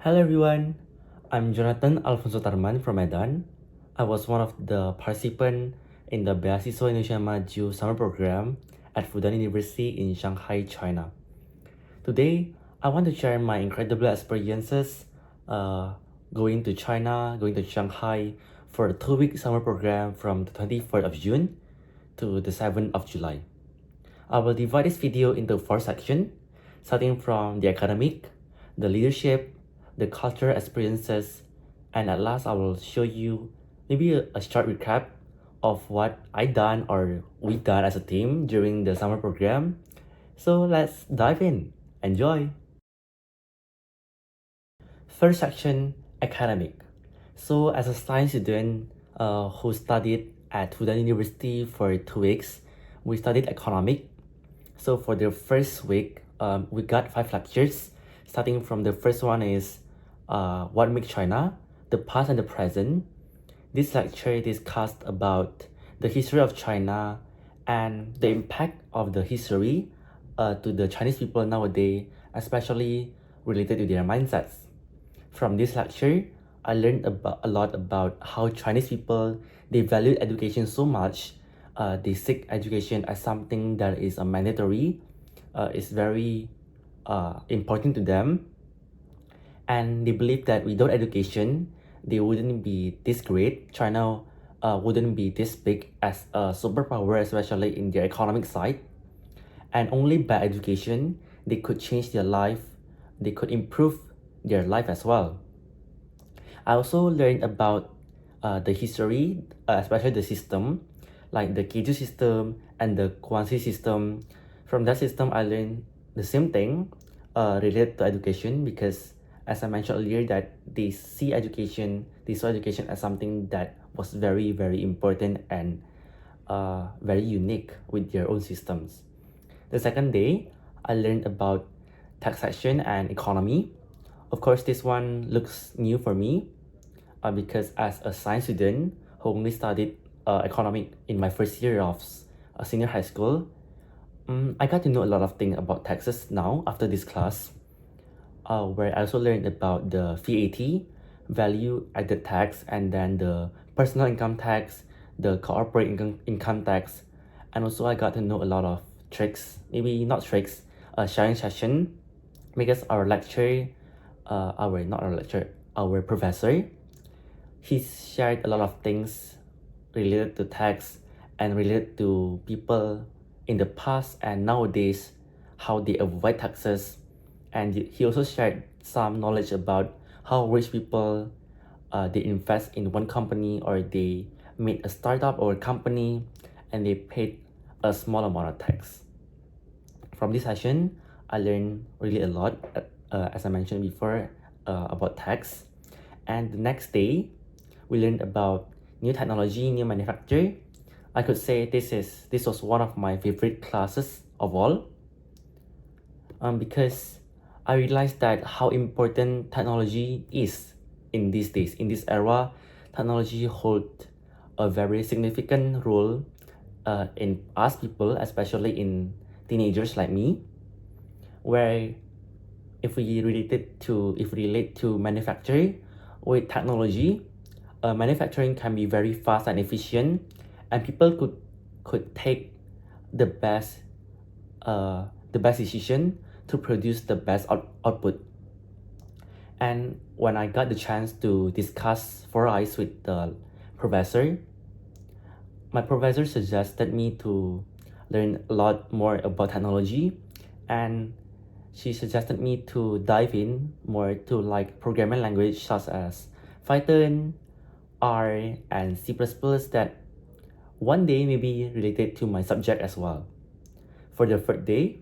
Hello everyone, I'm Jonathan Alfonso Tarman from Medan. I was one of the participants in the Beasiswa Indonesia Maju summer program at Fudan University in Shanghai, China. Today, I want to share my incredible experiences going to China, going to Shanghai for a 2-week summer program from the 24th of June to the 7th of July. I will divide this video into 4 sections, starting from the academic, the leadership, the cultural experiences, and at last I will show you maybe a short recap of what I done or we done as a team during the summer program. So let's dive in. Enjoy! First section, academic. So as a science student who studied at Fudan University for 2 weeks, we studied economic. So for the first week, we got 5 lectures. Starting from the first one is what makes China, the past and the present. This lecture discussed about the history of China and the impact of the history to the Chinese people nowadays, especially related to their mindsets. From this lecture, I learned a lot about how Chinese people, they value education so much. They seek education as something that is mandatory, is very important to them. And they believe that without education, they wouldn't be this great. China wouldn't be this big as a superpower, especially in their economic side. And only by education, they could change their life, they could improve their life as well. I also learned about the history, especially the system, like the Keiju system and the Guanxi system. From that system, I learned the same thing related to education because, as I mentioned earlier, that they saw education as something that was very, very important and very unique with their own systems. The second day, I learned about taxation and economy. Of course, this one looks new for me because as a science student who only studied economic in my first year of senior high school, I got to know a lot of things about taxes now after this class, where I also learned about the VAT, value added tax, and then the personal income tax, the corporate income tax, and also I got to know a lot of tricks, maybe not tricks, sharing session, because our professor, he shared a lot of things related to tax and related to people in the past and nowadays, how they avoid taxes. And he also shared some knowledge about how rich people they invest in one company or they made a startup or a company and they paid a small amount of tax. From this session, I learned really a lot, as I mentioned before, about tax. And the next day, we learned about new technology, new manufacture. I could say this was one of my favorite classes of all, because I realized that how important technology is in these days. In this era, technology holds a very significant role in us people, especially in teenagers like me, where if we relate to manufacturing with technology, manufacturing can be very fast and efficient, and people could take the best decision to produce the best output. And when I got the chance to discuss 4 eyes with the professor, my professor suggested me to learn a lot more about technology, and she suggested me to dive in more to like programming language such as Python, R, and C++ that one day may be related to my subject as well. For the third day,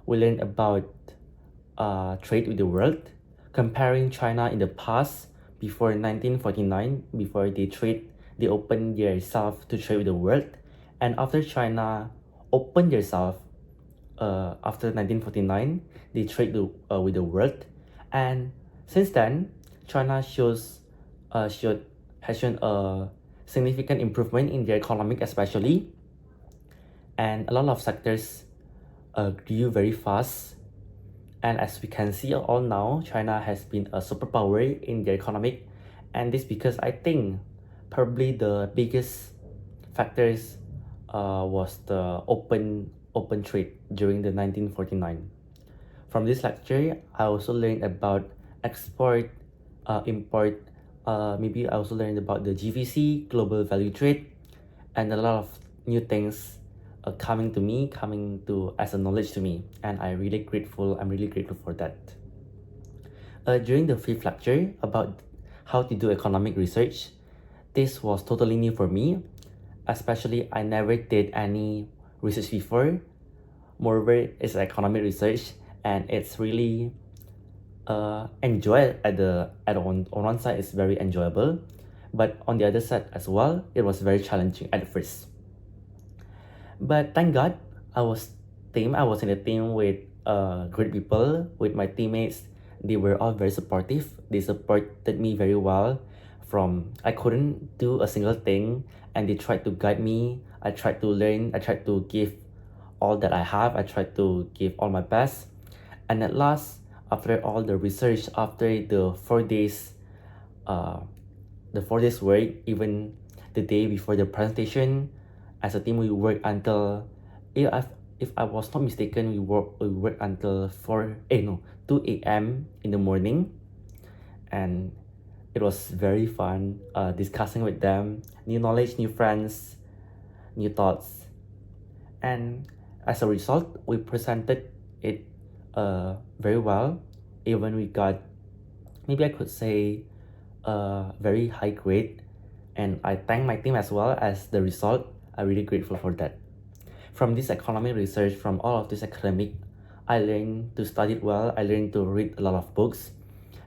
we learned about trade with the world, comparing China in the past before 1949, before they opened themselves to trade with the world, and after China opened themselves after 1949, they trade with the world, and since then, China has shown a significant improvement in their economic especially, and a lot of sectors grew very fast. And as we can see all now, China has been a superpower in their economic, and this because I think probably the biggest factors was the open trade during the 1949. From this lecture, I also learned about export, import. Maybe I also learned about the GVC, global value trade, and a lot of new things coming to as a knowledge to me, and I'm really grateful for that. During the fifth lecture about how to do economic research, this was totally new for me, especially I never did any research before. Moreover, it's economic research, and it's really enjoy on one side it's very enjoyable, but on the other side as well, it was very challenging at first. But thank God, I was in a team with great people, with my teammates. They were all very supportive. They supported me very well. From I couldn't do a single thing, and they tried to guide me. I tried to learn. I tried to give all that I have. I tried to give all my best. And at last, after all the research, after uh, the 4 days work, even the day before the presentation, as a team we worked until, if I, if I was not mistaken, we worked until 2 a.m. in the morning, and it was very fun discussing with them, new knowledge, new friends, new thoughts, and as a result, we presented it very well. Even we got, maybe I could say, a very high grade, and I thank my team as well as the result. I'm really grateful for that. From this economic research, from all of this academic, I learned to study it well. I learned to read a lot of books,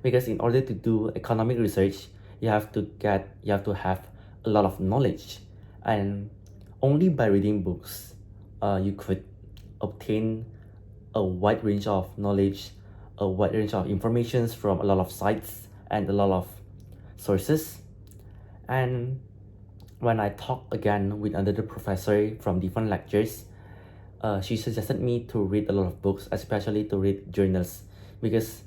because in order to do economic research, you have to have a lot of knowledge, and only by reading books, you could obtain a wide range of knowledge, a wide range of informations from a lot of sites and a lot of sources. And when I talked again with another professor from different lectures, she suggested me to read a lot of books, especially to read journals, because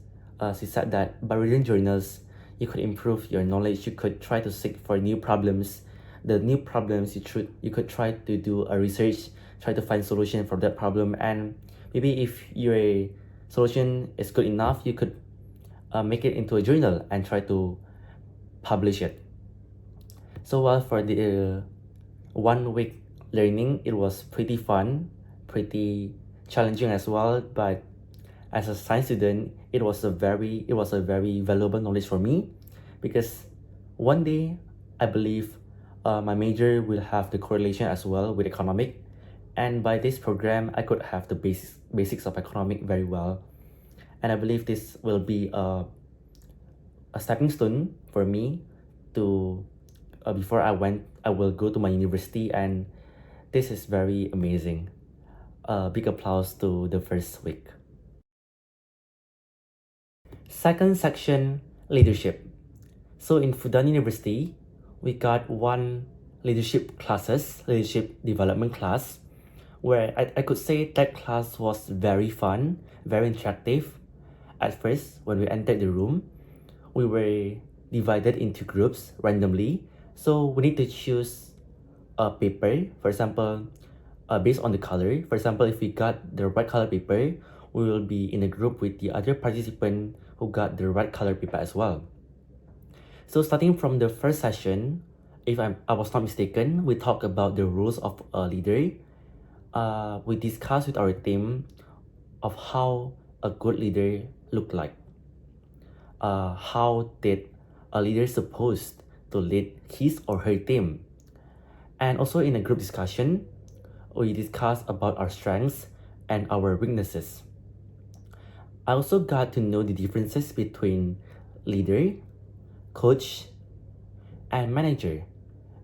she said that by reading journals, you could improve your knowledge. You could try to seek for new problems. The new problems you could try to do a research, try to find solution for that problem, and maybe if your solution is good enough, you could make it into a journal and try to publish it. So while for the 1 week learning, it was pretty fun, pretty challenging as well. But as a science student, it was a very valuable knowledge for me, because one day I believe my major will have the correlation as well with economic, and by this program I could have the basics of economic very well, and I believe this will be a stepping stone for me to before I will go to my university, and this is very amazing. Big applause to the first week. Second section, leadership. So in Fudan University, we got one leadership development class, where I could say that class was very fun, very interactive. At first, when we entered the room, we were divided into groups randomly. So we need to choose a paper, for example, based on the color. For example, if we got the red color paper, we will be in a group with the other participant who got the red color paper as well. So starting from the first session, if I was not mistaken, we talked about the rules of a leader. We discussed with our team of how a good leader look like. How did a leader supposed to lead his or her team? And also in a group discussion, we discussed about our strengths and our weaknesses. I also got to know the differences between leader, coach, and manager.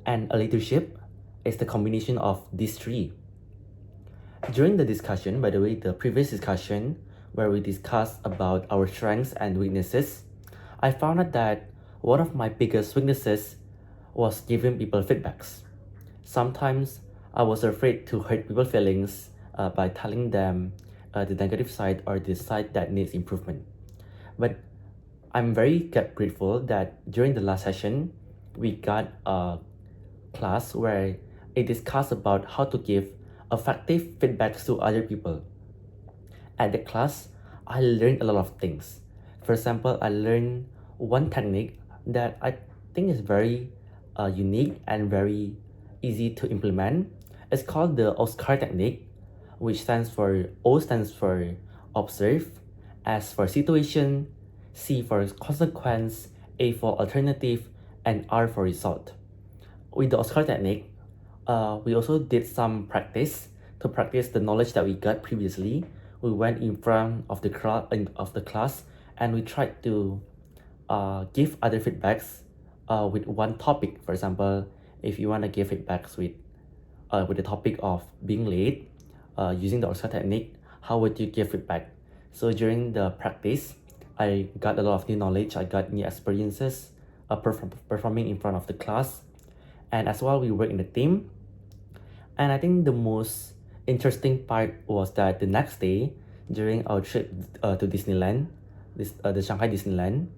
And a leadership is the combination of these three. During the discussion, by the way, the previous discussion where we discussed about our strengths and weaknesses, I found out that one of my biggest weaknesses was giving people feedbacks. Sometimes I was afraid to hurt people's feelings by telling them the negative side or the side that needs improvement. But I'm very grateful that during the last session, we got a class where it discussed about how to give effective feedbacks to other people. At the class, I learned a lot of things. For example, I learned one technique that I think is very unique and very easy to implement. It's called the Oscar technique, which stands for O stands for observe, S for situation, C for consequence, A for alternative, and R for result. With the Oscar technique, we also did some practice to practice the knowledge that we got previously. We went in front of the class and we tried to give other feedbacks with one topic. For example, if you want to give feedbacks with the topic of being late, using the Oscar technique, how would you give feedback? So during the practice, I got a lot of new knowledge. I got new experiences performing in front of the class, and as well we work in a team. And I think the most interesting part was that the next day, during our trip to Disneyland, the Shanghai Disneyland,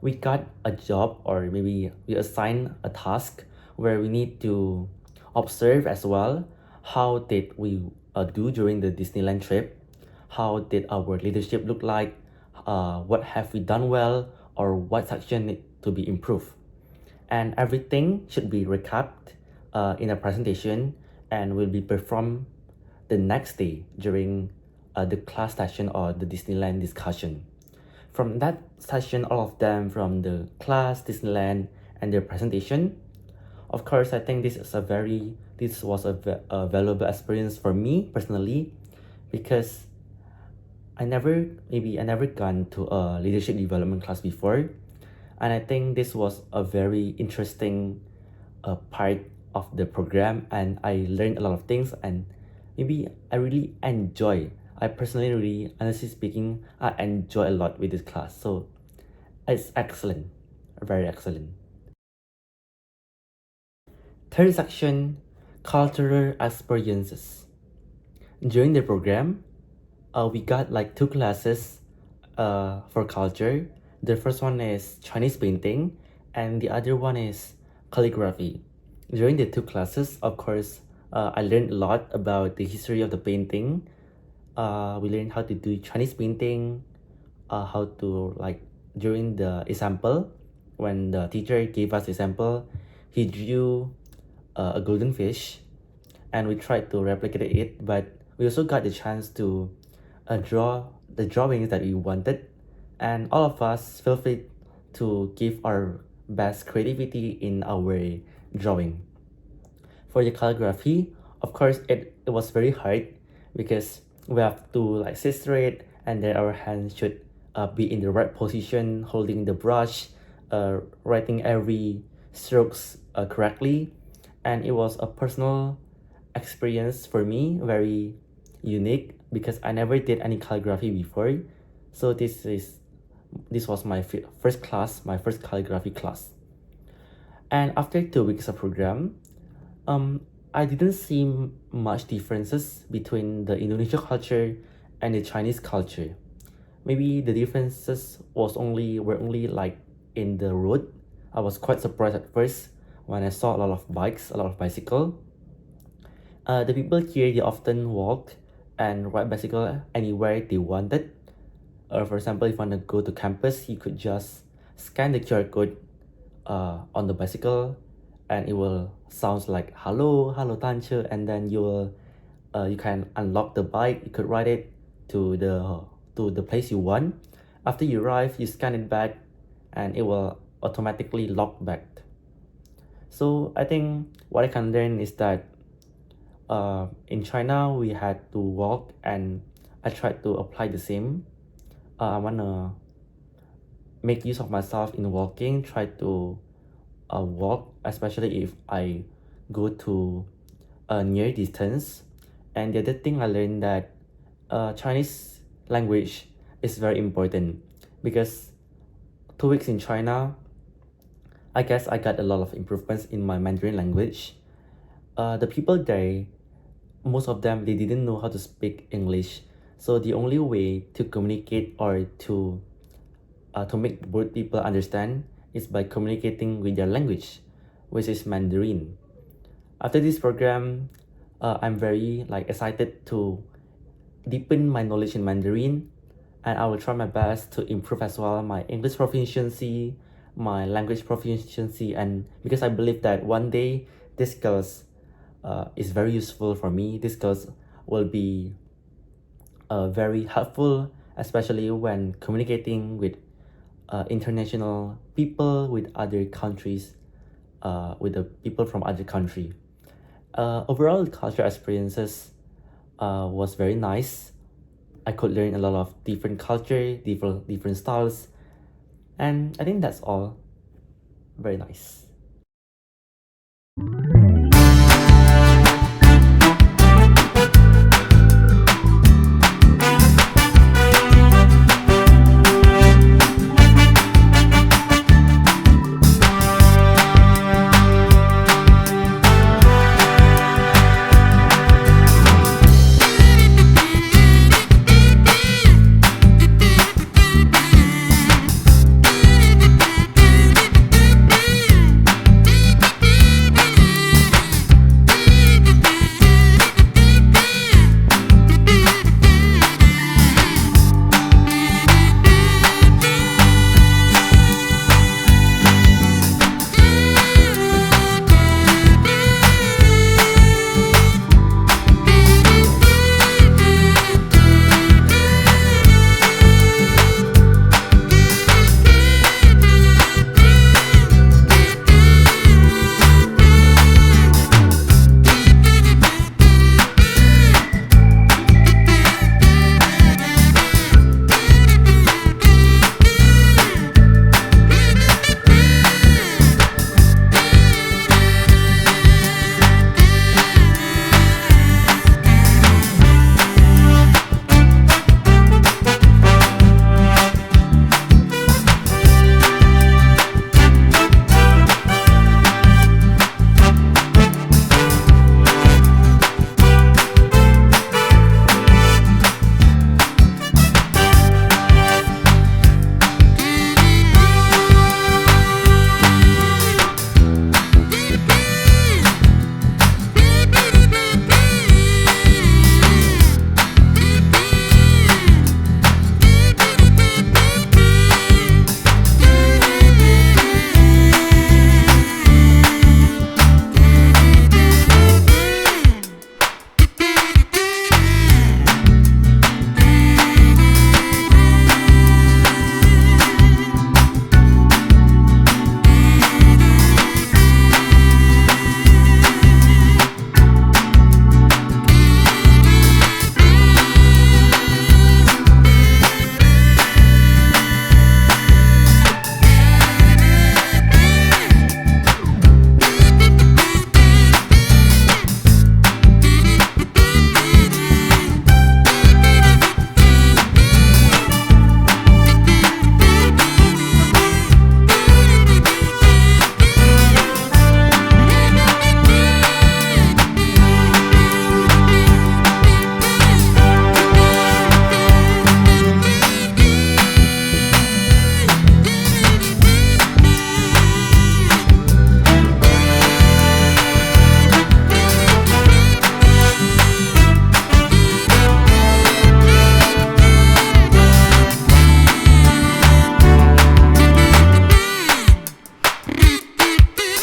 we got a job, or maybe we assigned a task where we need to observe as well how did we do during the Disneyland trip, how did our leadership look like, what have we done well, or what section need to be improved. And everything should be recapped in a presentation and will be performed the next day during the class session or the Disneyland discussion. From that session, all of them from the class, Disneyland, and their presentation, of course, I think this was a valuable experience for me personally, because I never gone to a leadership development class before, and I think this was a very interesting part of the program, and I learned a lot of things, and maybe I personally really, honestly speaking, I enjoy a lot with this class. So it's excellent, very excellent. Third section, cultural experiences. During the program, we got like two classes for culture. The first one is Chinese painting, and the other one is calligraphy. During the two classes, of course, I learned a lot about the history of the painting. We learned how to do Chinese painting, how to like during the example, when the teacher gave us example, he drew a golden fish, and we tried to replicate it, but we also got the chance to draw the drawings that we wanted, and all of us feel free to give our best creativity in our drawing. For the calligraphy, of course, it was very hard because we have to like sit straight, and then our hands should be in the right position, holding the brush, writing every strokes correctly, and it was a personal experience for me, very unique, because I never did any calligraphy before. So this was my first class, my first calligraphy class. And after 2 weeks of program, I didn't see much differences between the Indonesian culture and the Chinese culture. Maybe the differences were only like in the road. I was quite surprised at first when I saw a lot of bikes, a lot of bicycle. The people here, they often walk and ride bicycle anywhere they wanted. For example, if you want to go to campus, you could just scan the QR code on the bicycle, and it will sounds like hello, hello Tanche, and then you can unlock the bike. You could ride it to the place you want. After you arrive, you scan it back, and it will automatically lock back. So I think what I can learn is that in China we had to walk, and I tried to apply the same. I wanna make use of myself in walking, try to walk, especially if I go to a near distance. And the other thing I learned that Chinese language is very important, because 2 weeks in China, I guess I got a lot of improvements in my Mandarin language. The people there, most of them, they didn't know how to speak English. So the only way to communicate or to make both people understand is by communicating with their language, which is Mandarin. After this program, I'm very excited to deepen my knowledge in Mandarin, and I will try my best to improve as well my English proficiency, my language proficiency, and because I believe that one day this skills is very useful for me. These skills will be very helpful, especially when communicating with international people, with other countries, with the people from other country. Overall, cultural experiences was very nice. I could learn a lot of different culture, different styles, and I think that's all very nice.